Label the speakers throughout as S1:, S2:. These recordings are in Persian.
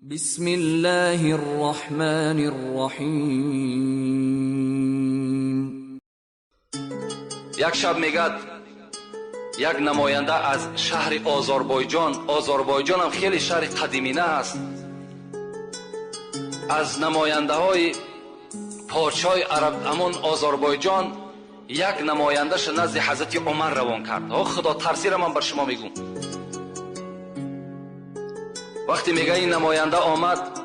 S1: بسم الله الرحمن الرحیم.
S2: یک شب میگد یک نماینده از شهر آذربایجان هم خیلی شهر قدیمینه است، از نماینده های پادشاه عرب امون آذربایجان یک نمایندهش نزد حضرت عمر روان کرد. خدا ترسی را من بر شما میگم. وقتی میگه این نماینده آمد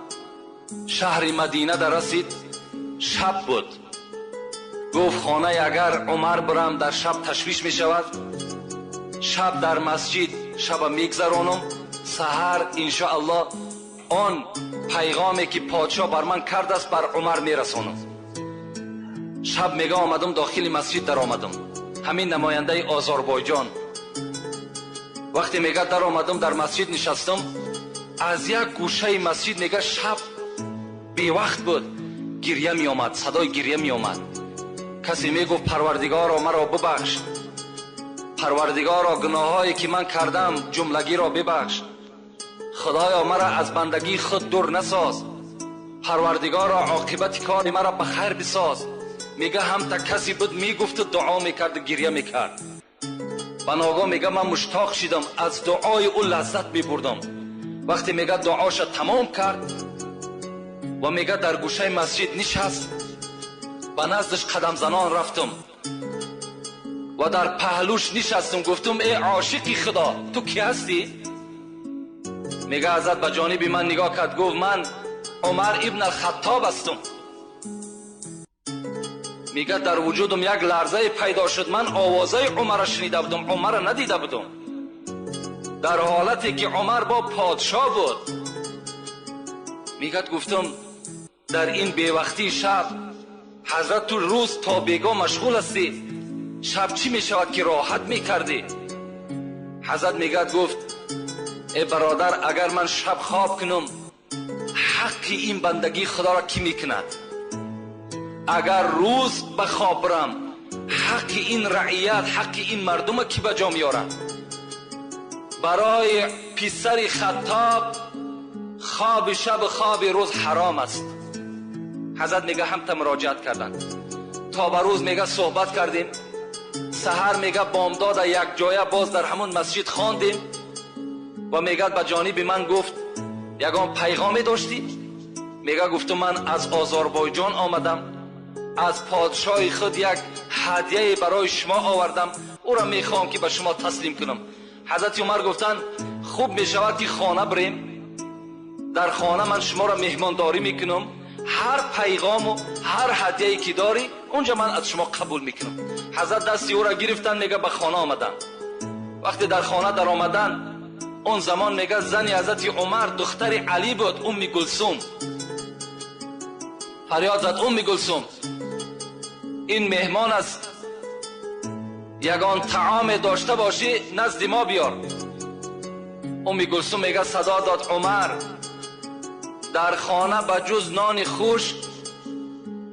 S2: شهر مدینه در رسید، شب بود. گفت خانه اگر عمر برم در شب تشویش می شود، شب در مسجد شب میگذرانم، سحر انشاءالله آن پیغامی که پادشاه بر من کرده است بر عمر میرسانم. شب میگه آمدم داخل مسجد در آمدم، همین نماینده آذربایجان. وقتی میگه در آمدم در مسجد نشستم، از یک گوشه مسجد میگه شب بی وقت بود، گریه می آمد، صدای گریه می آمد. کسی میگفت پروردگارا مرا ببخش، پروردگارا گناهایی که من کردم جملگی را ببخش، خدایا مرا از بندگی خود دور نساز، پروردگارا عاقبت کار مرا به خیر بساز. میگه هم تا کسی بود میگفت دعا میکرد، گریه میکرد. و ناگاه میگه من مشتاق شدم، از دعای او لذت میبردم. وقتی میگه دعاش تمام کرد و میگه در گوشه مسجد نشست، به نزدش قدم زنان رفتم و در پهلوش نشستم. گفتم ای عاشقی خدا، تو کی هستی؟ میگه حضرت به جانب من نگاه کرد، گفت من عمر ابن الخطاب هستم. میگه در وجودم یک لرزه پیدا شد، من آوازه عمر را شنیده بودم، عمر را ندیده بودم، در حالتی که عمر با پادشاه بود. میگه گفتم در این بیوقتی شب حضرت تو روز تا بیگاه مشغول هستی، شب چی میشود که راحت میکردی؟ حضرت میگه گفت ای برادر، اگر من شب خواب کنم حق این بندگی خدا را کی میکند؟ اگر روز به خواب برم حق این رعیت، حق این مردم کی به جا میارد؟ برای پسر خطاب خواب شب خواب روز حرام است. حضرت میگه هم تا مراجعت کردن، تا به روز میگه صحبت کردیم، سحر میگه بامداد یک جایه باز در همون مسجد خواندیم و میگه به جانب من گفت یگان پیغامی داشتی؟ میگه گفتم من از آذربایجان آمدم، از پادشاه خود یک هدیه برای شما آوردم، او را میخوام که به شما تسلیم کنم. حضرت عمر گفتن خوب میشود که خانه بریم، در خانه من شما را مهمانداری میکنم، هر پیغام و هر هدیه‌ای که داری اونجا من از شما قبول میکنم. حضرت دستی او را گرفتن، میگه به خانه آمدن. وقتی در خانه در آمدن، اون زمان میگه زنی حضرت عمر دختر علی بود، ام کلثوم. فریاد زد ام کلثوم این مهمان است، یگان طعام داشته باشی نزد ما بیار. ام کلثوم میگه صدا داد عمر در خانه به جز نان خوش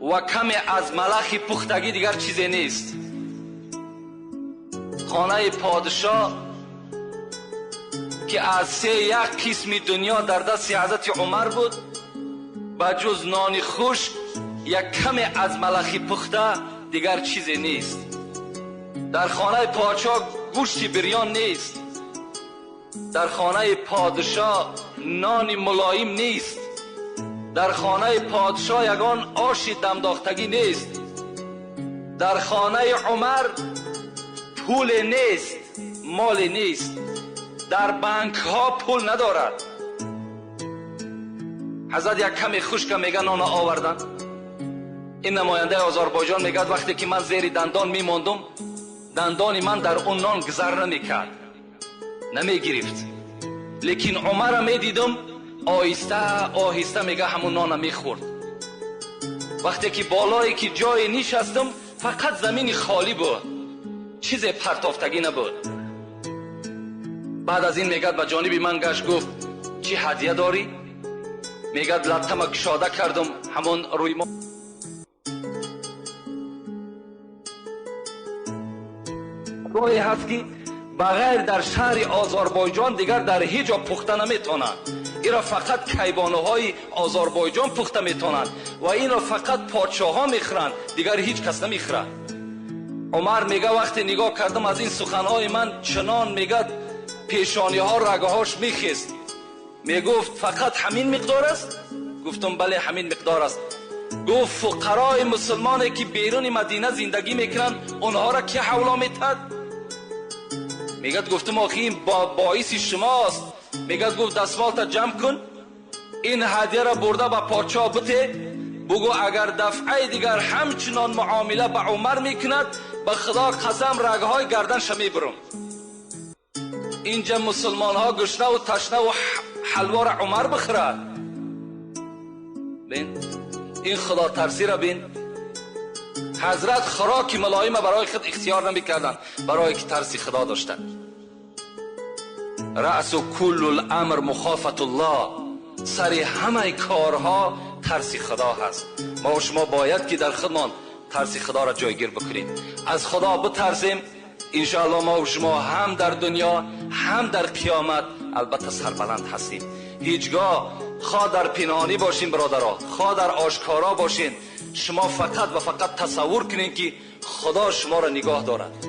S2: و کمی از ملخ پختگی دیگر چیزی نیست. خانه پادشاه که از سه یک قسم دنیا در دست حضرت عمر بود، به جز نان خوش یک کمی از ملخ پخته دیگر چیزی نیست. در خانه پادشاه گوشت بریان نیست، در خانه پادشاه نان ملایم نیست، در خانه پادشاه یگان آش دمداختگی نیست، در خانه عمر پول نیست، مال نیست، در بانک ها پول ندارد. حضرت یک کمی خشک میگه نان آوردن. این نماینده آذربایجان میگه وقتی که من زیر دندان میماندم، دندان من در اون نان گذر نمیکرد، نمیگرفت، لیکن عمر را میدیدم آهسته آهسته میگه همون نان میخورد. وقتی که بالایی که جای نشستم فقط زمین خالی بود، چیز پرتافتگی نبود. بعد از این میگه به جانب من گشت، گفت چی هدیه داری؟ میگه لطمه گشاده کردم، همون روی ما روی هست که بغیر در شهر آذربایجان دیگر در هیچ جا پخته نمیتونه. ایرا فقط کیبانوهای آذربایجان پخته میتونند و این را فقط پادشاه ها میخورند، دیگر هیچ کس نمیخوره. عمر میگه وقتی نگاه کردم از این سخنهای من چنان میگه پیشانی ها رگه هاش میخیست. میگفت فقط همین مقدار است؟ گفتم بله همین مقدار است. گفت فقرای مسلمانی که بیرون مدینه زندگی میکنن اونها را که حولا میتد؟ میگه گفتم آخی این باعث شماست. میگه گفت دستمالت جمع کن، این هدیه را برده به پادشاه بده، بگو اگر دفعه دیگر همچنان معامله به عمر میکند به خدا قسم رگهای گردنش میبرم. اینجا مسلمان ها گشنه و تشنه و حلوا را عمر بخورد. بین این خدا ترسی را بین. حضرت خوراک ملایم برای خود اختیار نمیکردند، برای که ترسی خدا داشتند. رأس کل الامر مخافت الله، سر همه کارها ترسی خدا هست. ما و شما باید که در خودمان ترسی خدا را جایگیر بکنیم. از خدا بترسیم، انشاءالله ما و شما هم در دنیا هم در قیامت البته سربلند هستیم. هیچگاه خواه در پنهانی باشین برادرها، خواه در آشکارا باشین، شما فقط و فقط تصور کنین که خدا شما را نگاه دارد.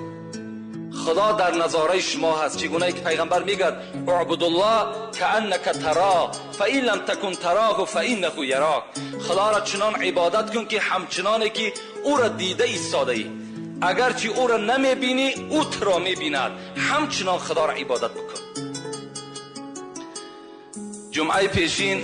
S2: خدا در نظاره شما هست. چگونه که پیغمبر میگه اعبد الله کانک تراه فان لم تکن تراه فانه یراک. خدا را چنان عبادت کن که همچنانی که او را دیده ایستاده ای، اگرچه او را نمیبینی او تو را میبیند. همچنان خدا را عبادت بکن. جمعه پیشین